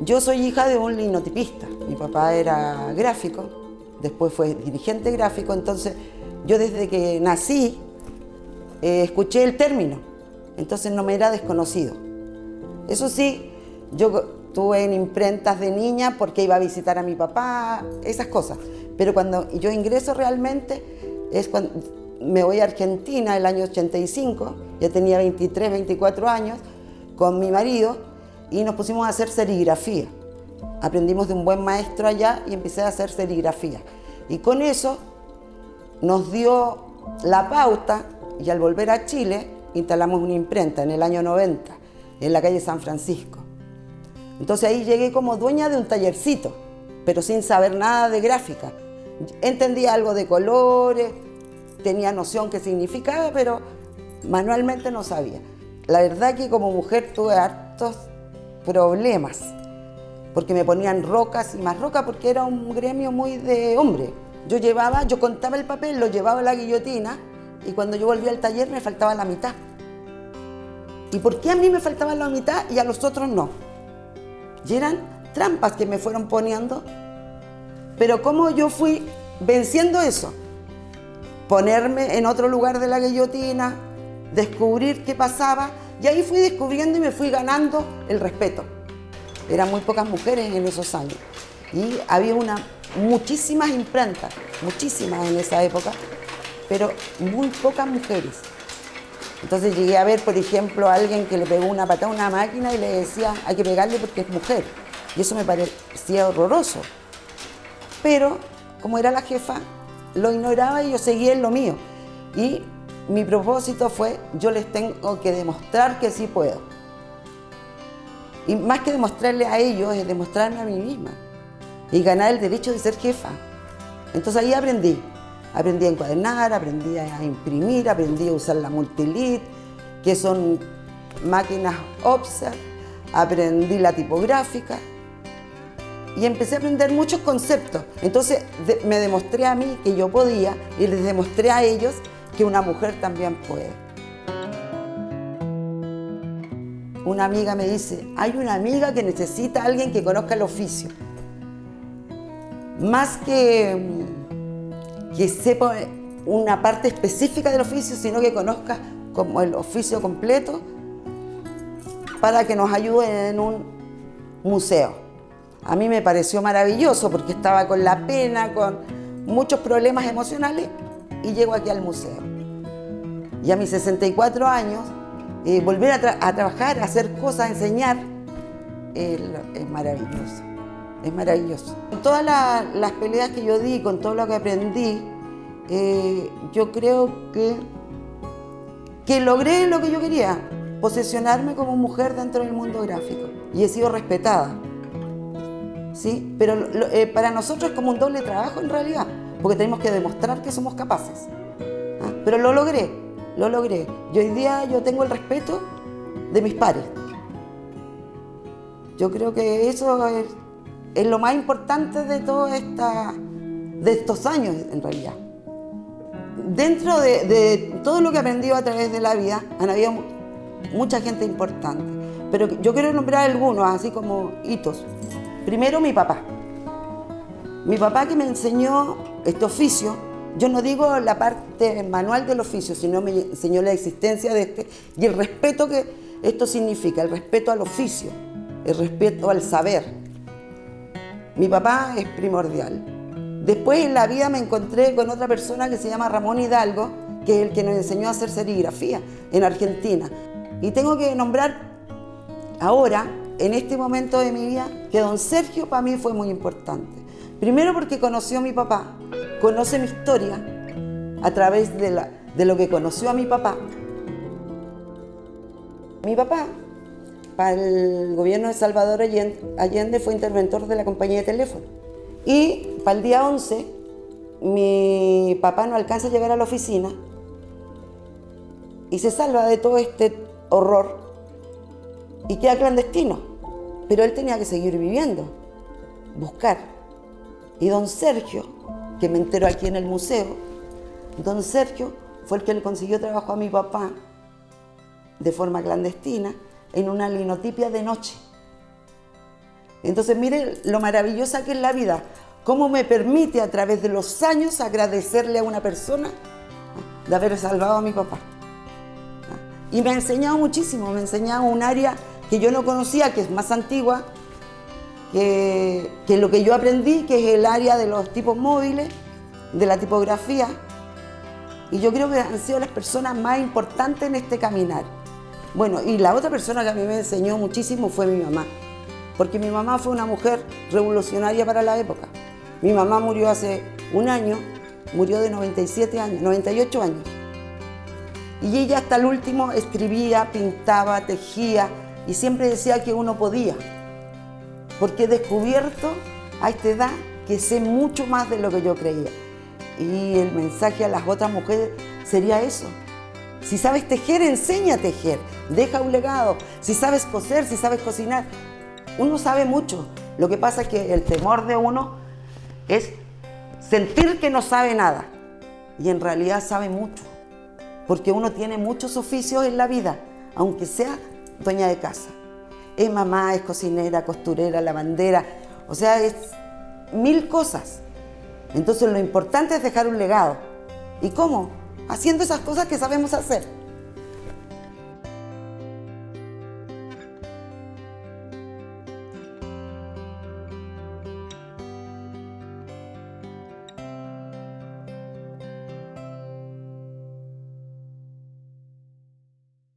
Yo soy hija de un linotipista. Mi papá era gráfico, después fue dirigente gráfico, entonces yo desde que nací escuché el término, entonces no me era desconocido. Eso sí, yo estuve en imprentas de niña porque iba a visitar a mi papá, esas cosas. Pero cuando yo ingreso realmente es cuando me voy a Argentina el año 85, ya tenía 23, 24 años, con mi marido, y nos pusimos a hacer serigrafía. Aprendimos de un buen maestro allá y empecé a hacer serigrafía. Y con eso nos dio la pauta, y al volver a Chile instalamos una imprenta en el año 90, en la calle San Francisco. Entonces ahí llegué como dueña de un tallercito, pero sin saber nada de gráfica. Entendía algo de colores, tenía noción qué significaba, pero manualmente no sabía. La verdad que como mujer tuve hartos problemas, porque me ponían rocas y más rocas, porque era un gremio muy de hombre. Yo contaba el papel, lo llevaba a la guillotina, y cuando yo volvía al taller me faltaba la mitad. ¿Y por qué a mí me faltaba la mitad y a los otros no? Y eran trampas que me fueron poniendo, pero cómo yo fui venciendo eso, ponerme en otro lugar de la guillotina, descubrir qué pasaba, y ahí fui descubriendo y me fui ganando el respeto. Eran muy pocas mujeres en esos años y había muchísimas imprentas, muchísimas en esa época, pero muy pocas mujeres. Entonces llegué a ver, por ejemplo, a alguien que le pegó una patada a una máquina y le decía, hay que pegarle porque es mujer. Y eso me parecía horroroso. Pero, como era la jefa, lo ignoraba y yo seguía en lo mío. Y mi propósito fue, yo les tengo que demostrar que sí puedo. Y más que demostrarle a ellos, es demostrarme a mí misma. Y ganar el derecho de ser jefa. Entonces ahí aprendí. Aprendí a encuadernar, aprendí a imprimir, aprendí a usar la multilit, que son máquinas offset, aprendí la tipográfica y empecé a aprender muchos conceptos. Entonces me demostré a mí que yo podía y les demostré a ellos que una mujer también puede. Una amiga me dice, hay una amiga que necesita a alguien que conozca el oficio. Más que sepa una parte específica del oficio, sino que conozca como el oficio completo para que nos ayude en un museo. A mí me pareció maravilloso porque estaba con la pena, con muchos problemas emocionales y llego aquí al museo. Y a mis 64 años, volver a trabajar, a hacer cosas, a enseñar, es maravilloso. Es maravilloso. Con todas las peleas que yo di, con todo lo que aprendí, yo creo que logré lo que yo quería, posesionarme como mujer dentro del mundo gráfico. Y he sido respetada. ¿Sí? Pero para nosotros es como un doble trabajo en realidad, porque tenemos que demostrar que somos capaces. ¿Ah? Pero lo logré, lo logré. Y hoy día yo tengo el respeto de mis pares. Yo creo que eso es lo más importante de de estos años, en realidad. Dentro de todo lo que he aprendido a través de la vida, han habido mucha gente importante. Pero yo quiero nombrar algunos, así como hitos. Primero, mi papá. Mi papá que me enseñó este oficio. Yo no digo la parte manual del oficio, sino me enseñó la existencia de este y el respeto que esto significa, el respeto al oficio, el respeto al saber. Mi papá es primordial. Después en la vida me encontré con otra persona que se llama Ramón Hidalgo, que es el que nos enseñó a hacer serigrafía en Argentina. Y tengo que nombrar ahora, en este momento de mi vida, que don Sergio para mí fue muy importante. Primero porque conoció a mi papá, conoce mi historia a través de lo que conoció a mi papá. Mi papá, para el gobierno de Salvador Allende, fue interventor de la compañía de teléfono. Y para el día 11, mi papá no alcanza a llegar a la oficina y se salva de todo este horror y queda clandestino. Pero él tenía que seguir viviendo, buscar. Y don Sergio, que me entero aquí en el museo, don Sergio fue el que le consiguió trabajo a mi papá de forma clandestina en una linotipia de noche. Entonces, mire lo maravillosa que es la vida, cómo me permite a través de los años agradecerle a una persona de haber salvado a mi papá. Y me ha enseñado muchísimo, me ha enseñado un área que yo no conocía, que es más antigua, que lo que yo aprendí, que es el área de los tipos móviles, de la tipografía. Y yo creo que han sido las personas más importantes en este caminar. Bueno, y la otra persona que a mí me enseñó muchísimo fue mi mamá, porque mi mamá fue una mujer revolucionaria para la época. Mi mamá murió hace un año, murió de 97 años, 98 años. Y ella hasta el último escribía, pintaba, tejía y siempre decía que uno podía. Porque he descubierto a esta edad que sé mucho más de lo que yo creía. Y el mensaje a las otras mujeres sería eso. Si sabes tejer, enseña a tejer, deja un legado. Si sabes coser, si sabes cocinar, uno sabe mucho. Lo que pasa es que el temor de uno es sentir que no sabe nada. Y en realidad sabe mucho. Porque uno tiene muchos oficios en la vida, aunque sea dueña de casa. Es mamá, es cocinera, costurera, lavandera, o sea, es 1000 cosas. Entonces lo importante es dejar un legado. ¿Y cómo? Haciendo esas cosas que sabemos hacer.